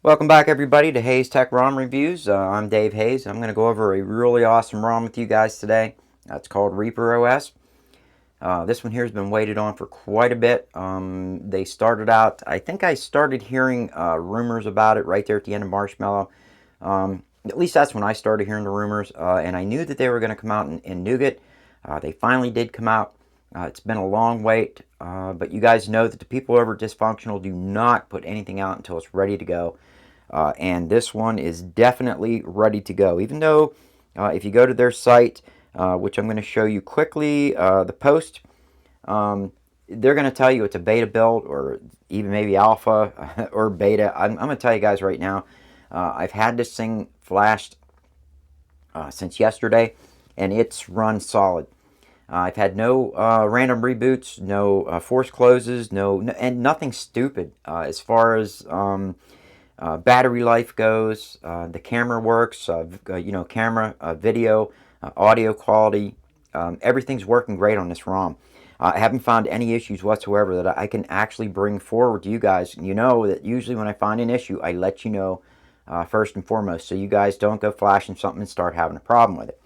Welcome back, everybody, to Hayes Tech ROM Reviews. I'm Dave Hayes. I'm going to go over a really awesome ROM with you guys today. It's called Reaper OS. This one here has been waited on for quite a bit. They started out, I think I started hearing rumors about it right there at the end of Marshmallow. At least that's when I started hearing the rumors, and I knew that they were going to come out in Nougat. They finally did come out. It's been a long wait, but you guys know that the people over at Dysfunctional do not put anything out until it's ready to go. And this one is definitely ready to go. Even though if you go to their site, which I'm going to show you quickly, the post, they're going to tell you it's a beta build or even maybe alpha or beta. I'm going to tell you guys right now, I've had this thing flashed since yesterday, and it's run solid. I've had no random reboots, no force closes, and nothing stupid as far as battery life goes. The camera works, camera, video, audio quality. Everything's working great on this ROM. I haven't found any issues whatsoever that I can actually bring forward to you guys. You know that usually when I find an issue, I let you know first and foremost, so you guys don't go flashing something and start having a problem with it.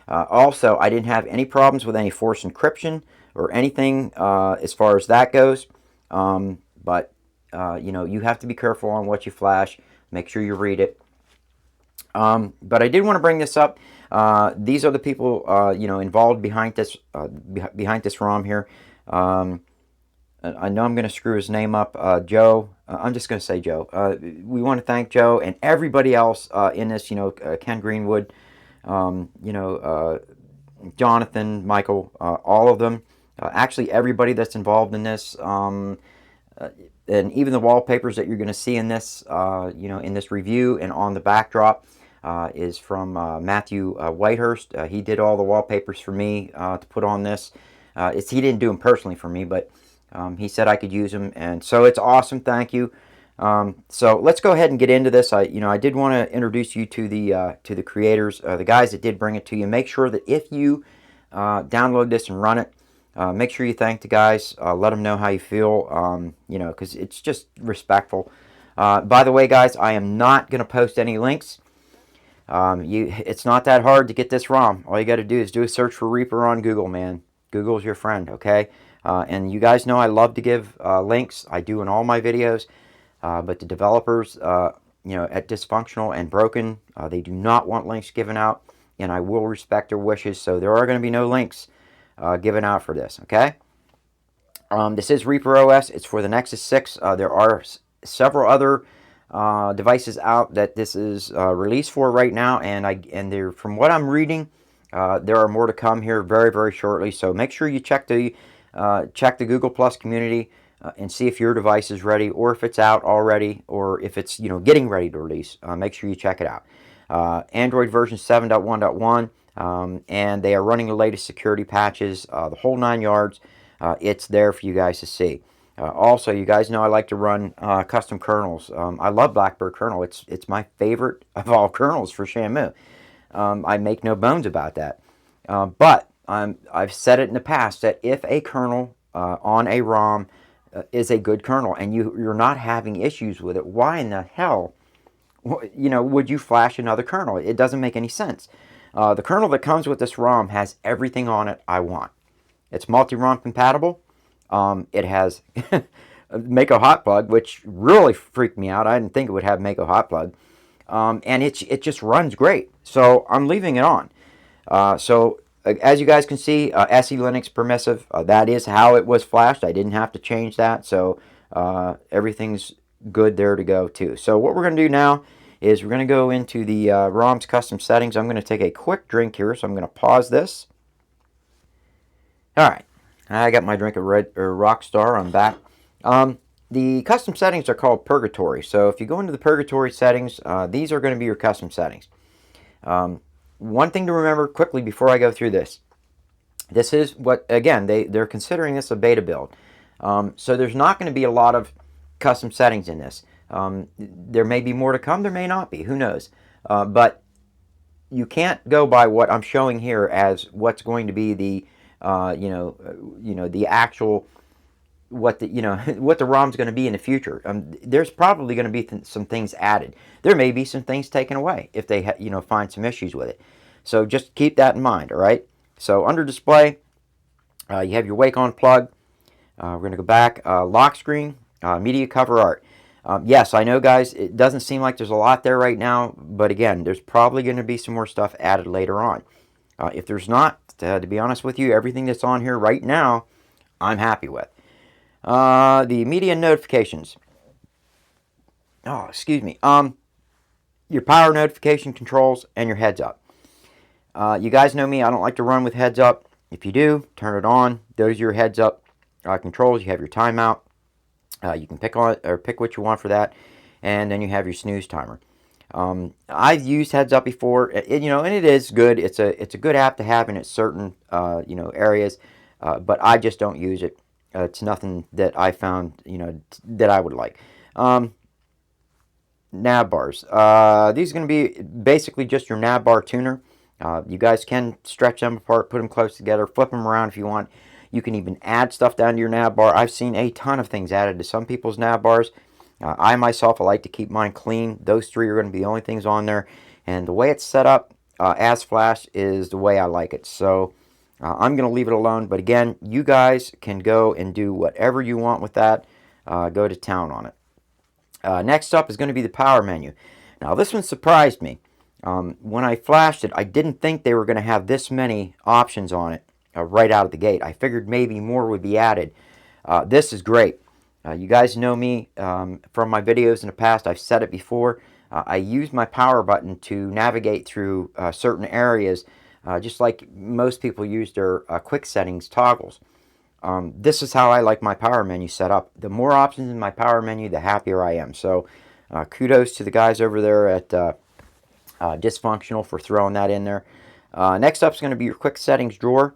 Also, I didn't have any problems with any force encryption or anything as far as that goes. But you have to be careful on what you flash. Make sure you read it. But I did want to bring this up. These are the people involved behind this ROM here. I know I'm going to screw his name up. Joe. I'm just going to say Joe. We want to thank Joe and everybody else in this. Ken Greenwood. Jonathan, Michael, all of them. Actually, everybody that's involved in this. And even the wallpapers that you're going to see in this, in this review and on the backdrop, is from Matthew Whitehurst. He did all the wallpapers for me to put on this. He didn't do them personally for me, but he said I could use them, and so it's awesome. Thank you. So let's go ahead and get into this. I did want to introduce you to the creators, the guys that did bring it to you. Make sure that if you download this and run it, make sure you thank the guys. Let them know how you feel, because it's just respectful. By the way, guys, I am not going to post any links. It's not that hard to get this ROM. All you got to do is do a search for Reaper on Google, man. Google's your friend, okay? And you guys know I love to give links. I do in all my videos. But the developers, at Dysfunctional and Broken, they do not want links given out, and I will respect their wishes. So there are going to be no links given out for this, okay? This is Reaper OS. It's for the Nexus 6. There are several other devices out that this is released for right now, and they're, from what I'm reading, there are more to come here very, very shortly. So make sure you check the Google Plus community and see if your device is ready, or if it's out already, or if it's getting ready to release. Make sure you check it out. Android version 7.1.1, and they are running the latest security patches, the whole 9 yards. It's there for you guys to see. Also, you guys know I like to run custom kernels. I love Blackbird kernel. It's my favorite of all kernels for Shamu. I make no bones about that. But I've said it in the past that if a kernel on a ROM is a good kernel and you're not having issues with it, why in the hell would you flash another kernel? It doesn't make any sense. The kernel that comes with this ROM has everything on it I want. It's multi-ROM compatible. It has Mako hot plug, which really freaked me out. I didn't think it would have Mako hot plug. And it just runs great. So I'm leaving it on. As you guys can see, SE Linux permissive. That is how it was flashed. I didn't have to change that. So everything's good there to go too. So what we're going to do now is we're going to go into the ROM's custom settings. I'm going to take a quick drink here. So I'm going to pause this. All right. I got my drink of Rockstar. I'm back. The custom settings are called Purgatory. So if you go into the Purgatory settings, these are going to be your custom settings. One thing to remember quickly before I go through this. This is what, again, they're considering this a beta build. So there's not going to be a lot of custom settings in this. There may be more to come. There may not be. Who knows? But you can't go by what I'm showing here as what's going to be the the actual what the what the ROM's going to be in the future. There's probably going to be some things added. There may be some things taken away if they find some issues with it. So just keep that in mind. All right. So under display, you have your wake on plug. We're going to go back. Lock screen, media cover art. Yes, I know, guys, it doesn't seem like there's a lot there right now, but again, there's probably going to be some more stuff added later on. If there's not, to be honest with you, everything that's on here right now, I'm happy with. The media notifications. Oh, excuse me. Your power notification controls and your heads up. You guys know me, I don't like to run with heads up. If you do, turn it on. Those are your heads up controls. You have your timeout. You can pick what you want for that, and then you have your snooze timer. I've used heads up before, and it is good. It's a good app to have in certain areas, but I just don't use it. It's nothing that I found that I would like. Nav bars. These are going to be basically just your nav bar tuner. You guys can stretch them apart, put them close together, flip them around if you want. You can even add stuff down to your nav bar. I've seen a ton of things added to some people's nav bars. I myself, I like to keep mine clean. Those three are going to be the only things on there. And the way it's set up as flash is the way I like it. So I'm going to leave it alone. But again, you guys can go and do whatever you want with that. Go to town on it. Next up is going to be the power menu. Now this one surprised me. When I flashed it, I didn't think they were going to have this many options on it right out of the gate. I figured maybe more would be added. This is great. You guys know me from my videos in the past. I've said it before. I use my power button to navigate through certain areas, just like most people use their quick settings toggles. This is how I like my power menu set up. The more options in my power menu, the happier I am. So kudos to the guys over there at Dysfunctional for throwing that in there. Next up is going to be your quick settings drawer.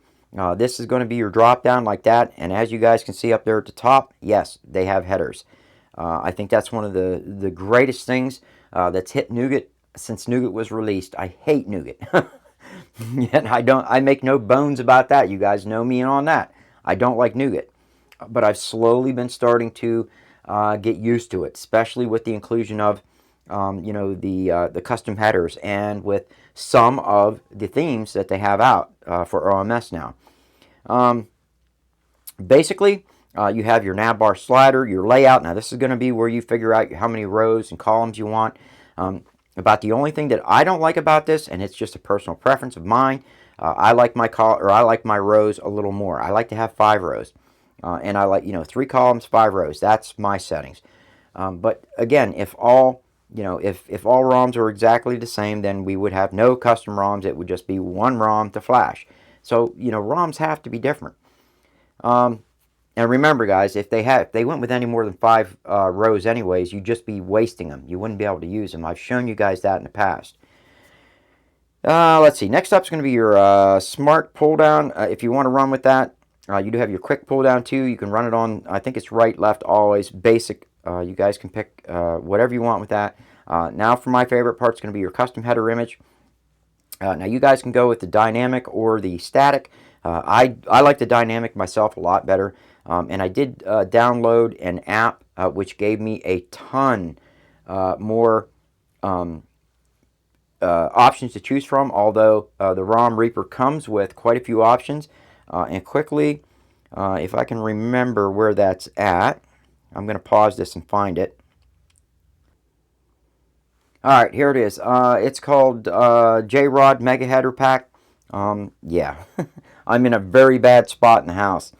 This is going to be your drop down like that, and as you guys can see up there at the top, yes, they have headers. I think that's one of the greatest things that's hit Nougat since Nougat was released. I hate Nougat. Yet I make no bones about that. You guys know me on that. I don't like Nougat, but I've slowly been starting to get used to it, especially with the inclusion of the custom headers and with some of the themes that they have out for OMS now. Basically, you have your navbar slider, your layout. Now this is going to be where you figure out how many rows and columns you want. About the only thing that I don't like about this, and it's just a personal preference of mine, I like my rows a little more. I like to have 5 rows, and I like 3 columns, 5 rows. That's my settings. But again, if all ROMs were exactly the same, then we would have no custom ROMs. It would just be one ROM to flash. So, ROMs have to be different. And remember, guys, if they went with any more than 5 rows anyways, you'd just be wasting them. You wouldn't be able to use them. I've shown you guys that in the past. Let's see. Next up is going to be your smart pull down. If you want to run with that, you do have your quick pull down too. You can run it on, I think it's right, left, always, basic. You guys can pick whatever you want with that. Now for my favorite part, it's going to be your custom header image. Now you guys can go with the dynamic or the static. I like the dynamic myself a lot better. And I did download an app which gave me a ton more options to choose from, although the ROM Reaper comes with quite a few options. And quickly, if I can remember where that's at, I'm going to pause this and find it. Alright, here it is. It's called J-Rod Mega Header Pack. Yeah, I'm in a very bad spot in the house.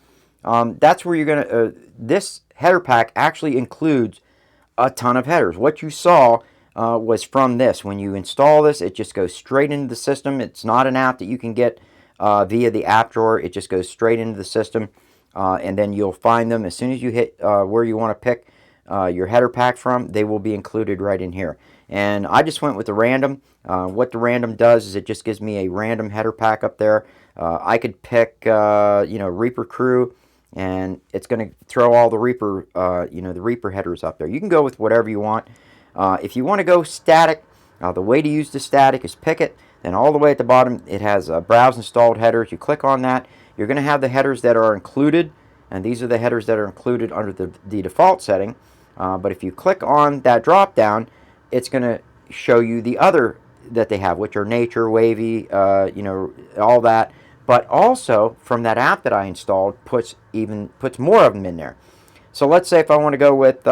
That's where you're going to... this header pack actually includes a ton of headers. What you saw was from this. When you install this, it just goes straight into the system. It's not an app that you can get via the app drawer. It just goes straight into the system. And then you'll find them as soon as you hit where you want to pick your header pack from. They will be included right in here. And I just went with the random. What the random does is it just gives me a random header pack up there. I could pick Reaper Crew, and it's going to throw all the Reaper the Reaper headers up there. You can go with whatever you want. If you want to go static, the way to use the static is pick it. Then all the way at the bottom, it has browse installed headers. You click on that. You're going to have the headers that are included and these are the headers that are included under the default setting. But if you click on that drop down, it's going to show you the other that they have, which are nature, wavy, all that. But also from that app that I installed, puts more of them in there. So let's say if I want to go with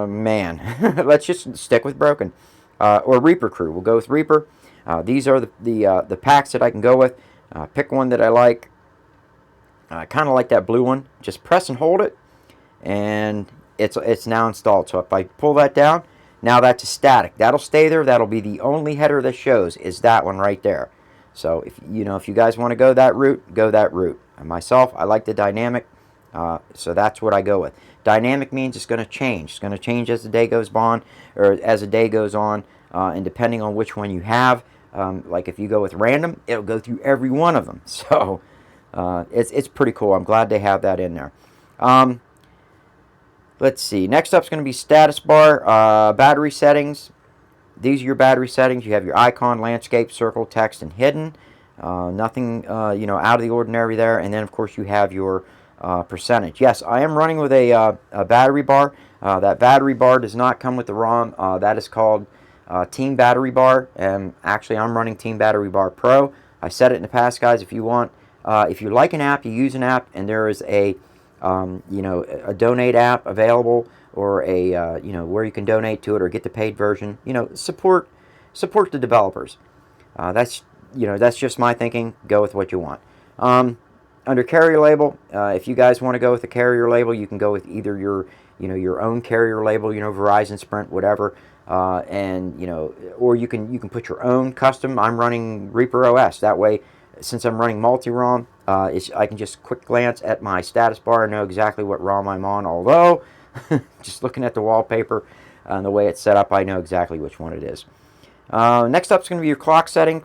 man, let's just stick with broken, or Reaper crew. We'll go with Reaper. These are the packs that I can go with. Pick one that I like. I kind of like that blue one. Just press and hold it, and it's now installed. So if I pull that down, now that's a static. That'll stay there. That'll be the only header that shows is that one right there. So if you guys want to go that route, go that route. And myself, I like the dynamic, so that's what I go with. Dynamic means it's going to change. It's going to change as the day goes on, and depending on which one you have. Like if you go with random, it'll go through every one of them. So it's pretty cool. I'm glad they have that in there. Let's see. Next up is going to be status bar, battery settings. These are your battery settings. You have your icon, landscape, circle, text, and hidden. Nothing out of the ordinary there. And then of course you have your percentage. Yes, I am running with a battery bar. That battery bar does not come with the ROM. That is called Team Battery Bar, and actually I'm running Team Battery Bar Pro. I said it in the past, guys. If you like an app, you use an app, and there is a donate app available, or a where you can donate to it or get the paid version. Support the developers. That's just my thinking. Go with what you want. Under carrier label, if you guys want to go with a carrier label, you can go with either your own carrier label, Verizon, Sprint, whatever, or you can put your own custom. I'm running Reaper OS. That way, since I'm running multi-ROM, I can just quick glance at my status bar and know exactly what ROM I'm on. Although, just looking at the wallpaper and the way it's set up, I know exactly which one it is. Next up is going to be your clock setting.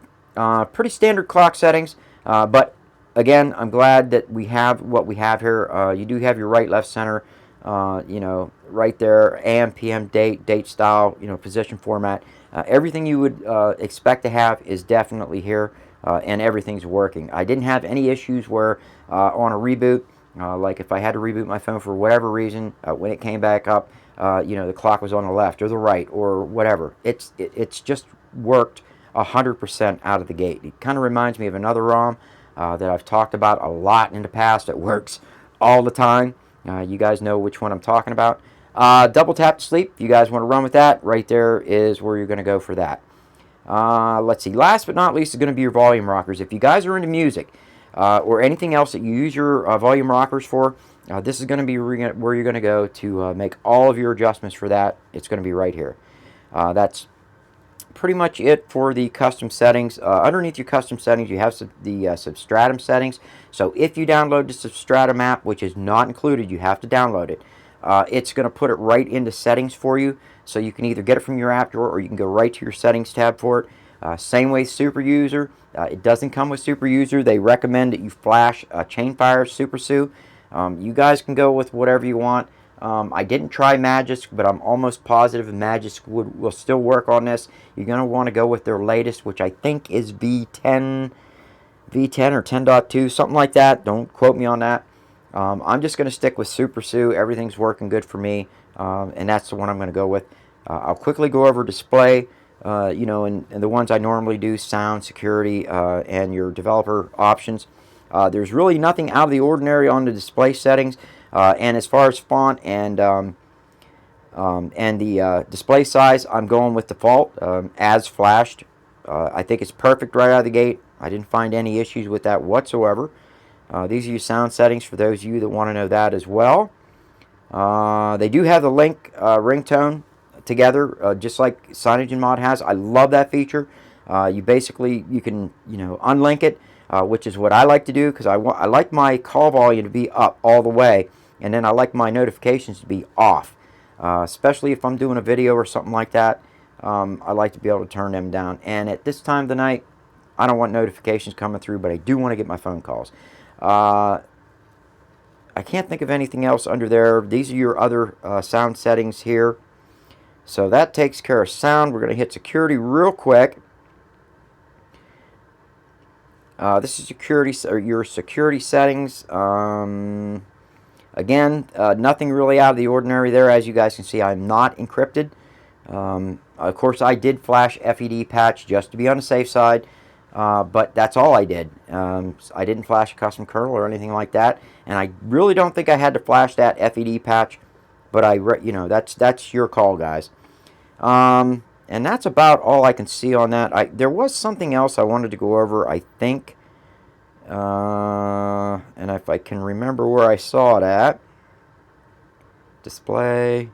Pretty standard clock settings, but again, I'm glad that we have what we have here. You do have your right, left, center, right there, AM, PM, date style, position, format. Everything you would expect to have is definitely here, and everything's working. I didn't have any issues where on a reboot, like if I had to reboot my phone for whatever reason, when it came back up, the clock was on the left or the right or whatever. It's just worked 100% out of the gate. It kind of reminds me of another ROM that I've talked about a lot in the past. It works all the time. You guys know which one I'm talking about. Double tap to sleep. If you guys want to run with that, right there is where you're going to go for that. Let's see. Last but not least is going to be your volume rockers. If you guys are into music or anything else that you use your volume rockers for, this is going to be where you're going to go to make all of your adjustments for that. It's going to be right here. That's pretty much it for the custom settings. Underneath your custom settings, you have the Substratum settings. So if you download the Substratum app, which is not included, you have to download it. It's going to put it right into settings for you. So you can either get it from your app drawer, or you can go right to your settings tab for it. Same way Super User. It doesn't come with Super User. They recommend that you flash Chainfire Super Sue. You guys can go with whatever you want. I didn't try Magisk, but I'm almost positive Magisk will still work on this. You're going to want to go with their latest, which I think is V10 or 10.2, something like that. Don't quote me on that. I'm just going to stick with Super Sue. Everything's working good for me, and that's the one I'm going to go with. I'll quickly go over display, and the ones I normally do, sound, security, and your developer options. There's really nothing out of the ordinary on the display settings. And as far as font and the display size, I'm going with default as flashed. I think it's perfect right out of the gate. I didn't find any issues with that whatsoever. These are your sound settings for those of you that want to know that as well. They do have the link ringtone together, just like CyanogenMod has. I love that feature. You can unlink it, which is what I like to do, because I like my call volume to be up all the way, and then I like my notifications to be off, especially if I'm doing a video or something like that. I like to be able to turn them down, and at this time of the night, I don't want notifications coming through, but I do want to get my phone calls. I can't think of anything else under there. These are your other sound settings here. So that takes care of sound. We're going to hit security real quick. This is your security settings. Again, nothing really out of the ordinary there. As you guys can see, I'm not encrypted. Of course, I did flash FED patch just to be on the safe side, but that's all I did. I didn't flash a custom kernel or anything like that, and I really don't think I had to flash that FED patch. But that's your call, guys. And that's about all I can see on that. There was something else I wanted to go over, I think. And if I can remember where I saw it at. Display.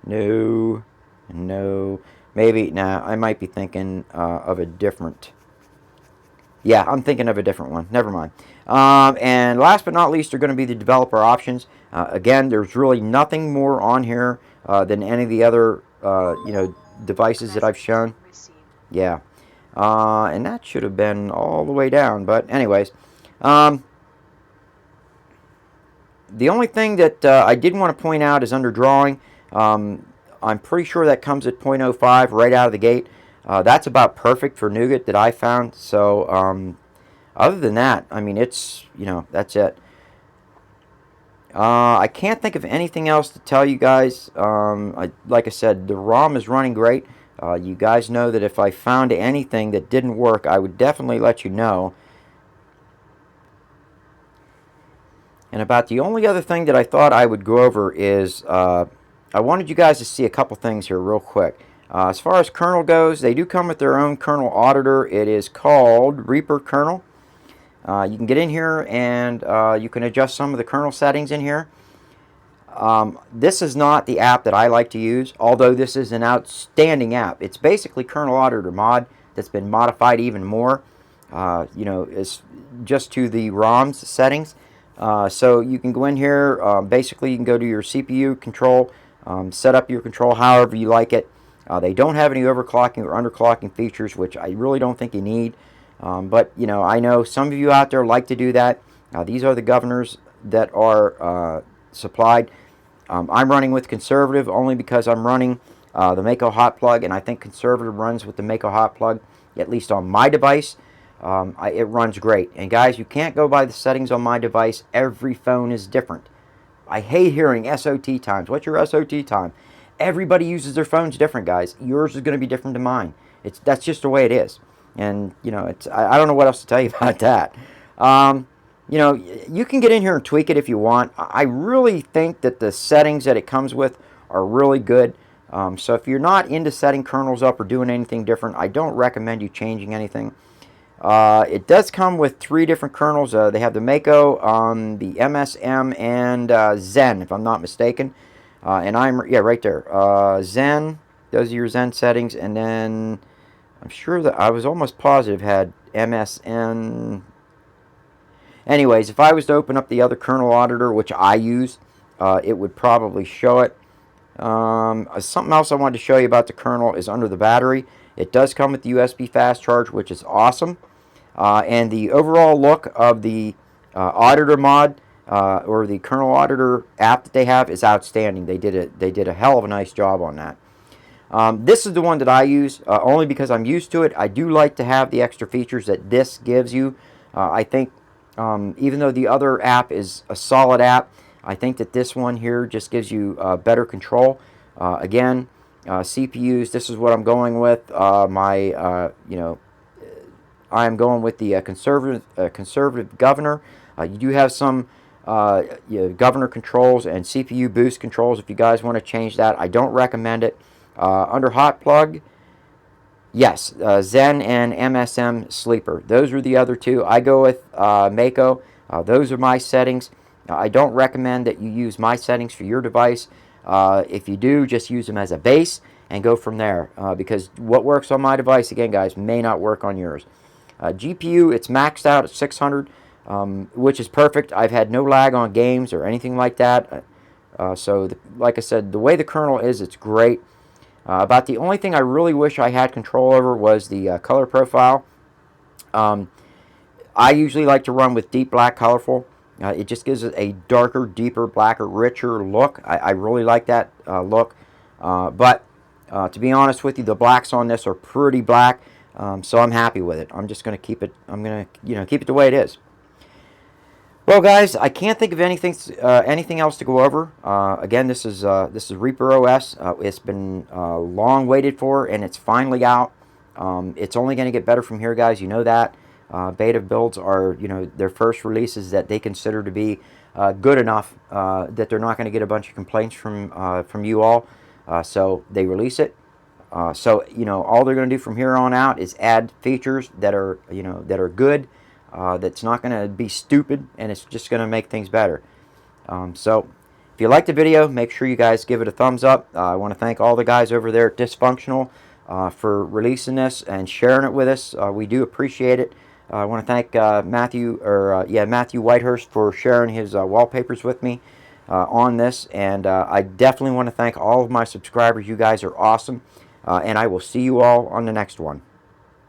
No. Maybe, I might be thinking of a different. Yeah, I'm thinking of a different one. Never mind. And last but not least are going to be the developer options. Again, there's really nothing more on here than any of the other, devices that I've shown. Yeah. And that should have been all the way down. But anyways, the only thing that I did want to point out is under drawing. I'm pretty sure that comes at 0.05 right out of the gate. That's about perfect for Nougat that I found. So other than that, I mean, it's, that's it. I can't think of anything else to tell you guys. Like I said, the ROM is running great. You guys know that if I found anything that didn't work, I would definitely let you know. And about the only other thing that I thought I would go over is I wanted you guys to see a couple things here real quick. As far as kernel goes, they do come with their own kernel auditor. It is called Reaper Kernel. You can get in here and you can adjust some of the kernel settings in here. This is not the app that I like to use, although this is an outstanding app. It's basically Kernel Auditor mod that's been modified even more. It's just to the ROMs settings. So you can go in here. Basically, you can go to your CPU control, set up your control however you like it. They don't have any overclocking or underclocking features, which I really don't think you need. But I know some of you out there like to do that. These are the governors that are supplied. I'm running with conservative only because I'm running the Mako hot plug, and I think conservative runs with the Mako hot plug, at least on my device. It runs great. And guys, you can't go by the settings on my device. Every phone is different. I hate hearing SOT times. What's your SOT time? Everybody uses their phones different, guys. Yours is going to be different than mine. That's just the way it is. And I don't know what else to tell you about that. You can get in here and tweak it if you want. I really think that the settings that it comes with are really good. So if you're not into setting kernels up or doing anything different, I don't recommend you changing anything. It does come with 3 different kernels. They have the Mako, the MSM, and Zen, if I'm not mistaken. Right there. Zen, those are your Zen settings. And then I'm sure that I was almost positive had MSN. Anyways, if I was to open up the other kernel auditor, which I use, it would probably show it. Something else I wanted to show you about the kernel is under the battery. It does come with the USB fast charge, which is awesome. And the overall look of the auditor mod or the kernel auditor app that they have is outstanding. They did a hell of a nice job on that. This is the one that I use only because I'm used to it. I do like to have the extra features that this gives you. I think even though the other app is a solid app, I think that this one here just gives you better control. Again, CPUs, this is what I'm going with. I am going with the conservative governor. You do have some governor controls and CPU boost controls if you guys want to change that. I don't recommend it. Under hot plug, yes, Zen and MSM sleeper. Those are the other 2. I go with Mako. Those are my settings. I don't recommend that you use my settings for your device. If you do, just use them as a base and go from there. Because what works on my device, again, guys, may not work on yours. GPU, it's maxed out at 600, which is perfect. I've had no lag on games or anything like that. Like I said, the way the kernel is, it's great. About the only thing I really wish I had control over was the color profile. I usually like to run with deep black colorful. It just gives it a darker, deeper, blacker, richer look. I really like that look. But to be honest with you, the blacks on this are pretty black. So I'm happy with it. I'm just going to keep it. I'm going to keep it the way it is. Well, guys, I can't think of anything else to go over. Again, this is Reaper OS. It's been long waited for, and it's finally out. It's only going to get better from here, guys. You know that. Beta builds are, their first releases that they consider to be good enough that they're not going to get a bunch of complaints from you all. So they release it. So all they're going to do from here on out is add features that are good. That's not going to be stupid, and it's just going to make things better. So if you liked the video, make sure you guys give it a thumbs up. I want to thank all the guys over there at Dysfunctional for releasing this and sharing it with us. We do appreciate it. I want to thank Matthew Whitehurst for sharing his wallpapers with me on this, and I definitely want to thank all of my subscribers. You guys are awesome, and I will see you all on the next one.